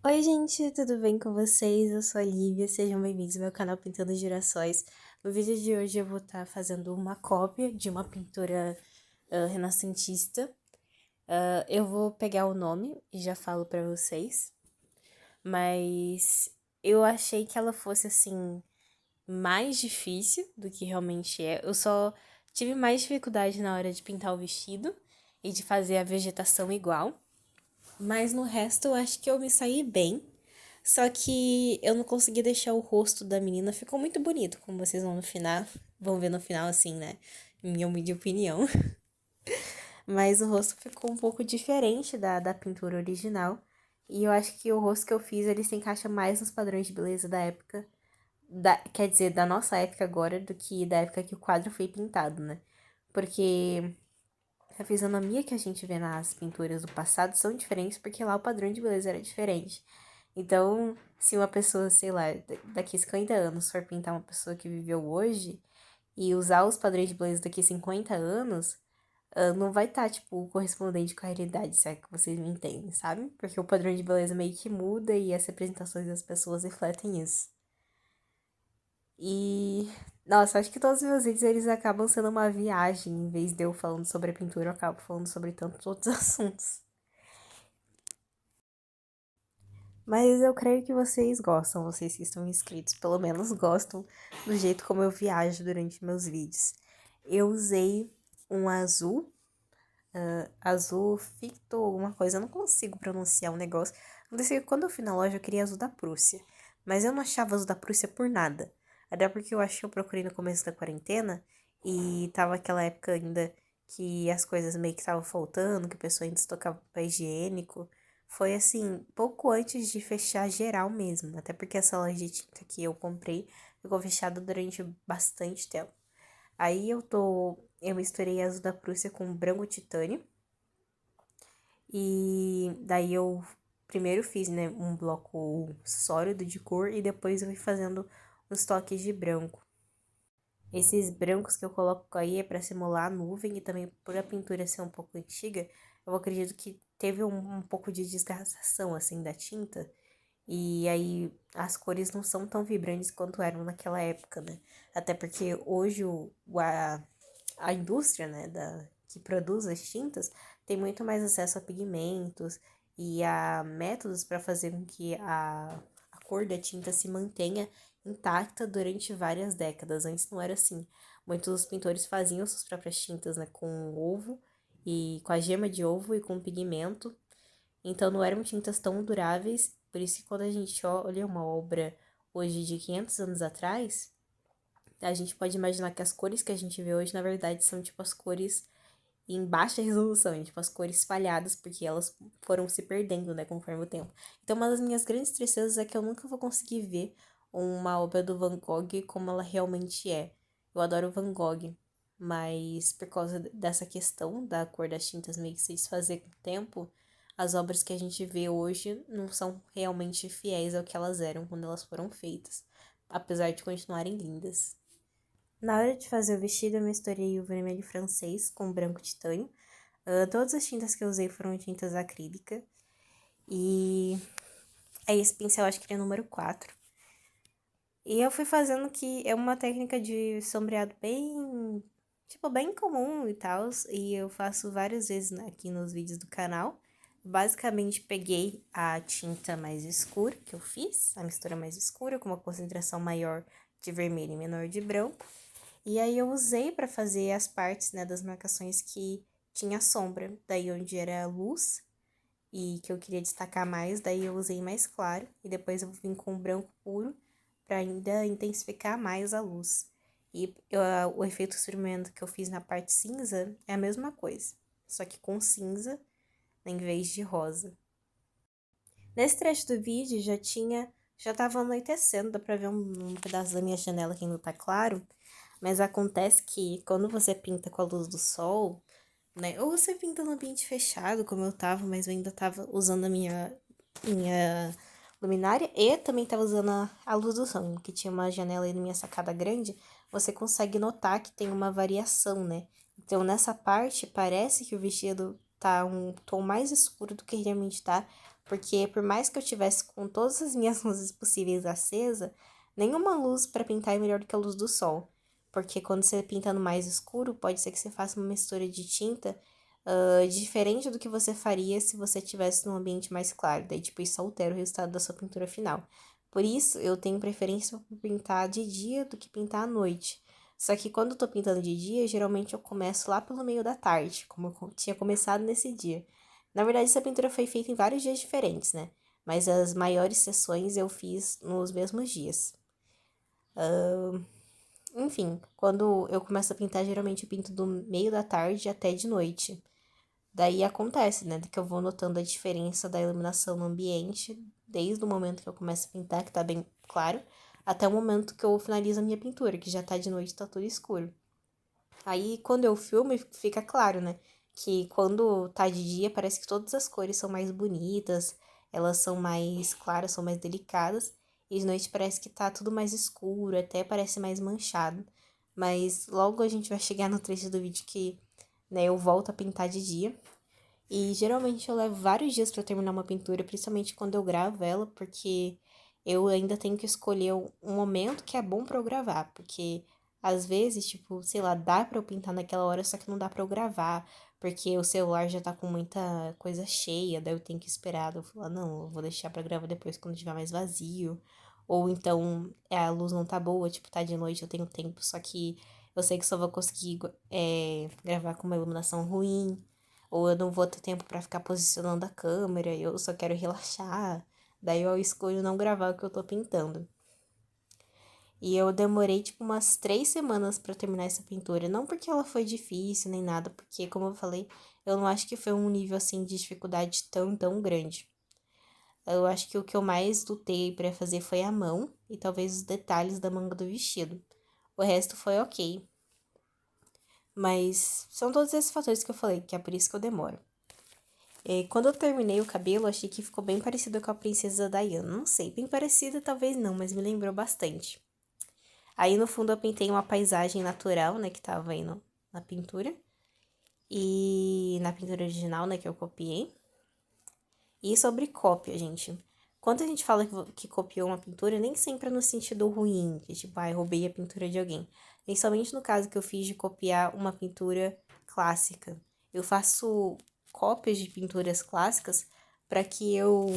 Oi, gente, tudo bem com vocês? Eu sou a Lívia, sejam bem-vindos ao meu canal Pintando Girassóis. No vídeo de hoje eu vou estar fazendo uma cópia de uma pintura renascentista. Eu vou pegar o nome e já falo pra vocês, mas eu achei que ela fosse assim mais difícil do que realmente é. Eu só tive mais dificuldade na hora de pintar o vestido e de fazer a vegetação igual. Mas no resto eu acho que eu me saí bem. Só que eu não consegui deixar o rosto da menina. Ficou muito bonito, como vocês vão no final. Vão ver no final, assim, né? Minha humilde opinião. Mas o rosto ficou um pouco diferente da pintura original. E eu acho que o rosto que eu fiz, ele se encaixa mais nos padrões de beleza da época. Quer dizer, da nossa época agora, do que da época que o quadro foi pintado, né? Porque a fisionomia que a gente vê nas pinturas do passado são diferentes, porque lá o padrão de beleza era diferente. Então, se uma pessoa, sei lá, daqui a 50 anos for pintar uma pessoa que viveu hoje e usar os padrões de beleza daqui a 50 anos, não vai estar, tipo, correspondente com a realidade, se é que vocês me entendem, sabe? Porque o padrão de beleza meio que muda e as representações das pessoas refletem isso. E, nossa, acho que todos os meus vídeos eles acabam sendo uma viagem, em vez de eu falando sobre a pintura, eu acabo falando sobre tantos outros assuntos. Mas eu creio que vocês gostam, vocês que estão inscritos, pelo menos gostam do jeito como eu viajo durante meus vídeos. Eu usei um azul ficto, alguma coisa, eu não consigo pronunciar o negócio. Aconteceu que quando eu fui na loja eu queria azul da Prússia, mas eu não achava azul da Prússia por nada. Até porque eu acho que eu procurei no começo da quarentena e tava aquela época ainda que as coisas meio que estavam faltando, que a pessoa ainda estocava papel higiênico. Foi assim, pouco antes de fechar geral mesmo, até porque essa loja de tinta que eu comprei ficou fechada durante bastante tempo. Aí eu misturei azul da Prússia com branco titânio. E daí eu primeiro fiz, né, um bloco sólido de cor e depois eu fui fazendo uns toques de branco. Esses brancos que eu coloco aí é para simular a nuvem e também por a pintura ser um pouco antiga, eu acredito que teve um pouco de desgastação assim da tinta. E aí as cores não são tão vibrantes quanto eram naquela época, né? Até porque hoje a indústria, né, que produz as tintas tem muito mais acesso a pigmentos e a métodos para fazer com que a cor da tinta se mantenha intacta durante várias décadas. Antes não era assim. Muitos pintores faziam suas próprias tintas, né, com ovo e com a gema de ovo e com pigmento. Então não eram tintas tão duráveis. Por isso que quando a gente olha uma obra hoje de 500 anos atrás, a gente pode imaginar que as cores que a gente vê hoje, na verdade, são tipo as cores em baixa resolução, tipo as cores espalhadas, porque elas foram se perdendo, né, conforme o tempo. Então, uma das minhas grandes tristezas é que eu nunca vou conseguir ver uma obra do Van Gogh como ela realmente é. Eu adoro Van Gogh, mas por causa dessa questão da cor das tintas meio que se desfazer com o tempo, as obras que a gente vê hoje não são realmente fiéis ao que elas eram quando elas foram feitas, apesar de continuarem lindas. Na hora de fazer o vestido, eu misturei o vermelho francês com o branco titânio. Todas as tintas que eu usei foram tintas acrílica. E aí esse pincel acho que ele é número 4. E eu fui fazendo que é uma técnica de sombreado bem, tipo, bem comum e tal. E eu faço várias vezes aqui nos vídeos do canal. Basicamente, peguei a tinta mais escura que eu fiz, a mistura mais escura, com uma concentração maior de vermelho e menor de branco. E aí eu usei para fazer as partes, né, das marcações que tinha sombra, daí onde era luz e que eu queria destacar mais, daí eu usei mais claro e depois eu vim com branco puro para ainda intensificar mais a luz. E o efeito experimento que eu fiz na parte cinza é a mesma coisa, só que com cinza em vez de rosa. Nesse trecho do vídeo já tava anoitecendo, dá pra ver um pedaço da minha janela que ainda tá claro, mas acontece que quando você pinta com a luz do sol, né, ou você pinta no ambiente fechado, como eu tava, mas eu ainda tava usando a minha luminária e também tava usando a luz do sol, que tinha uma janela aí na minha sacada grande, você consegue notar que tem uma variação, né? Então, nessa parte, parece que o vestido tá um tom mais escuro do que realmente tá, porque por mais que eu tivesse com todas as minhas luzes possíveis acesa, nenhuma luz para pintar é melhor do que a luz do sol. Porque quando você pinta no mais escuro, pode ser que você faça uma mistura de tinta diferente do que você faria se você estivesse num ambiente mais claro. Daí, tipo, isso altera o resultado da sua pintura final. Por isso, eu tenho preferência por pintar de dia do que pintar à noite. Só que quando eu tô pintando de dia, geralmente eu começo lá pelo meio da tarde, como eu tinha começado nesse dia. Na verdade, essa pintura foi feita em vários dias diferentes, né? Mas as maiores sessões eu fiz nos mesmos dias. Enfim, quando eu começo a pintar, geralmente eu pinto do meio da tarde até de noite. Daí acontece, né, que eu vou notando a diferença da iluminação no ambiente, desde o momento que eu começo a pintar, que tá bem claro, até o momento que eu finalizo a minha pintura, que já tá de noite, tá tudo escuro. Aí, quando eu filmo, fica claro, né, que quando tá de dia, parece que todas as cores são mais bonitas, elas são mais claras, são mais delicadas, e de noite parece que tá tudo mais escuro, até parece mais manchado. Mas logo a gente vai chegar no trecho do vídeo que, né, eu volto a pintar de dia. E geralmente eu levo vários dias pra terminar uma pintura, principalmente quando eu gravo ela, porque eu ainda tenho que escolher um momento que é bom pra eu gravar, porque às vezes, tipo, sei lá, dá pra eu pintar naquela hora, só que não dá pra eu gravar, porque o celular já tá com muita coisa cheia, daí eu tenho que esperar, daí eu falo, não, eu vou deixar pra gravar depois quando tiver mais vazio. Ou então, a luz não tá boa, tipo, tá de noite, eu tenho tempo, só que eu sei que só vou conseguir gravar com uma iluminação ruim. Ou eu não vou ter tempo pra ficar posicionando a câmera, eu só quero relaxar. Daí eu escolho não gravar o que eu tô pintando. E eu demorei, tipo, umas 3 semanas pra terminar essa pintura. Não porque ela foi difícil nem nada, porque, como eu falei, eu não acho que foi um nível, assim, de dificuldade tão grande. Eu acho que o que eu mais lutei pra fazer foi a mão e talvez os detalhes da manga do vestido. O resto foi ok. Mas são todos esses fatores que eu falei, que é por isso que eu demoro. Quando eu terminei o cabelo, achei que ficou bem parecido com a princesa Diana. Não sei, bem parecida talvez não, mas me lembrou bastante. Aí no fundo eu pintei uma paisagem natural, né, que tava aí na pintura. E na pintura original, né, que eu copiei. E sobre cópia, gente. Quando a gente fala que copiou uma pintura, nem sempre é no sentido ruim, que tipo, roubei a pintura de alguém. Principalmente no caso que eu fiz de copiar uma pintura clássica. Eu faço cópias de pinturas clássicas para que eu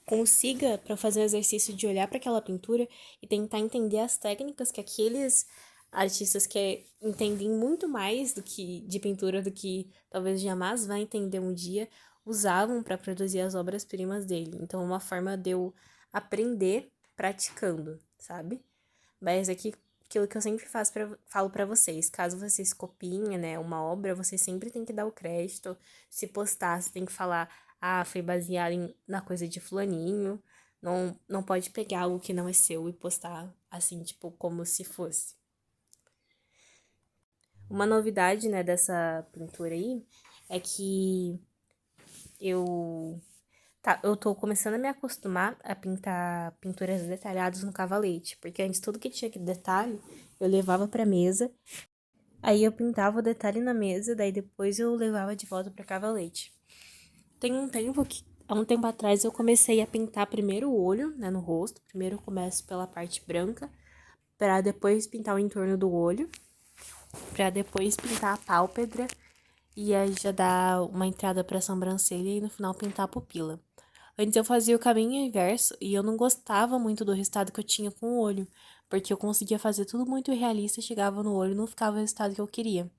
consiga, para fazer o exercício de olhar para aquela pintura e tentar entender as técnicas que aqueles artistas que entendem muito mais do que de pintura do que talvez jamais vai entender um dia, usavam para produzir as obras-primas dele. Então, é uma forma de eu aprender praticando, sabe? Mas aqui, aquilo que eu sempre falo pra vocês, caso vocês copiem, né, uma obra, você sempre tem que dar o crédito. Se postar, você tem que falar, foi baseado na coisa de fulaninho. Não pode pegar algo que não é seu e postar assim, tipo, como se fosse. Uma novidade, né, dessa pintura aí é que eu eu tô começando a me acostumar a pintar pinturas detalhadas no cavalete, porque antes tudo que tinha que detalhe, eu levava pra mesa, aí eu pintava o detalhe na mesa, daí depois eu levava de volta pra cavalete. Tem um tempo que, há um tempo atrás, eu comecei a pintar primeiro o olho, né, no rosto. Primeiro eu começo pela parte branca, pra depois pintar o entorno do olho, pra depois pintar a pálpebra, e aí já dá uma entrada pra sobrancelha e no final pintar a pupila. Antes eu fazia o caminho inverso e eu não gostava muito do resultado que eu tinha com o olho, porque eu conseguia fazer tudo muito realista, chegava no olho e não ficava o resultado que eu queria.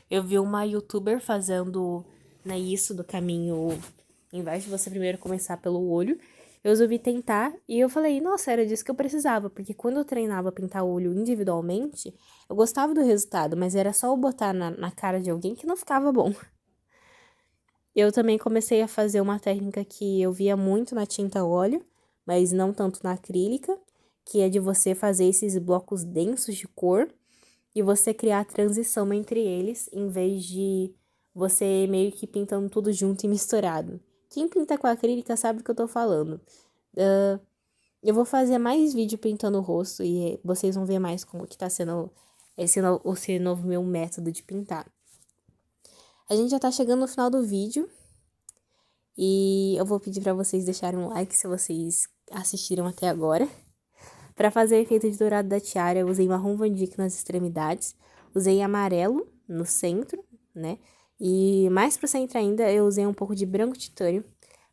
Eu vi uma youtuber fazendo, né, isso do caminho, em vez de você primeiro começar pelo olho, eu resolvi tentar e eu falei, nossa, era disso que eu precisava, porque quando eu treinava a pintar o olho individualmente, eu gostava do resultado, mas era só eu botar na cara de alguém que não ficava bom. Eu também comecei a fazer uma técnica que eu via muito na tinta óleo, mas não tanto na acrílica, que é de você fazer esses blocos densos de cor e você criar a transição entre eles, em vez de você meio que pintando tudo junto e misturado. Quem pinta com acrílica sabe do que eu tô falando. Eu vou fazer mais vídeo pintando o rosto e vocês vão ver mais como que tá sendo esse novo meu método de pintar. A gente já tá chegando no final do vídeo. E eu vou pedir pra vocês deixarem um like se vocês assistiram até agora. Pra fazer o efeito de dourado da tiara, eu usei marrom Van Dyck nas extremidades, usei amarelo no centro, né? E mais pro centro ainda, eu usei um pouco de branco titânio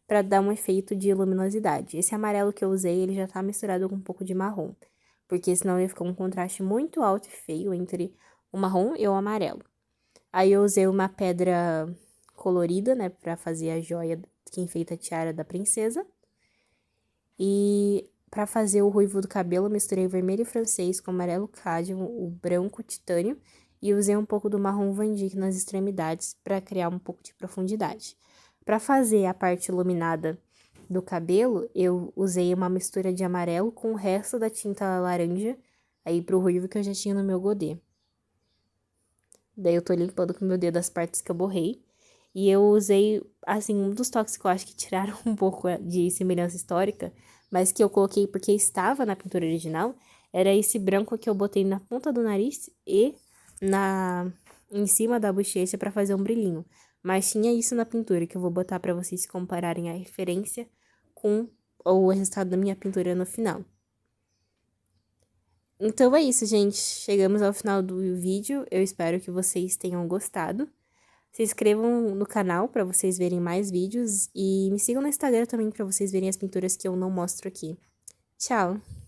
pra dar um efeito de luminosidade. Esse amarelo que eu usei, ele já tá misturado com um pouco de marrom, porque senão ia ficar um contraste muito alto e feio entre o marrom e o amarelo. Aí eu usei uma pedra colorida, né, pra fazer a joia que enfeita a tiara da princesa. E para fazer o ruivo do cabelo, eu misturei o vermelho francês com o amarelo cádio, o branco titânio e usei um pouco do marrom Van Dyck nas extremidades para criar um pouco de profundidade. Para fazer a parte iluminada do cabelo, eu usei uma mistura de amarelo com o resto da tinta laranja aí pro ruivo que eu já tinha no meu godê. Daí eu tô limpando com o meu dedo as partes que eu borrei. E eu usei, assim, um dos toques que eu acho que tiraram um pouco de semelhança histórica, mas que eu coloquei porque estava na pintura original, era esse branco que eu botei na ponta do nariz e em cima da bochecha para fazer um brilhinho. Mas tinha isso na pintura que eu vou botar para vocês compararem a referência com o resultado da minha pintura no final. Então é isso, gente. Chegamos ao final do vídeo. Eu espero que vocês tenham gostado. Se inscrevam no canal para vocês verem mais vídeos e me sigam no Instagram também para vocês verem as pinturas que eu não mostro aqui. Tchau!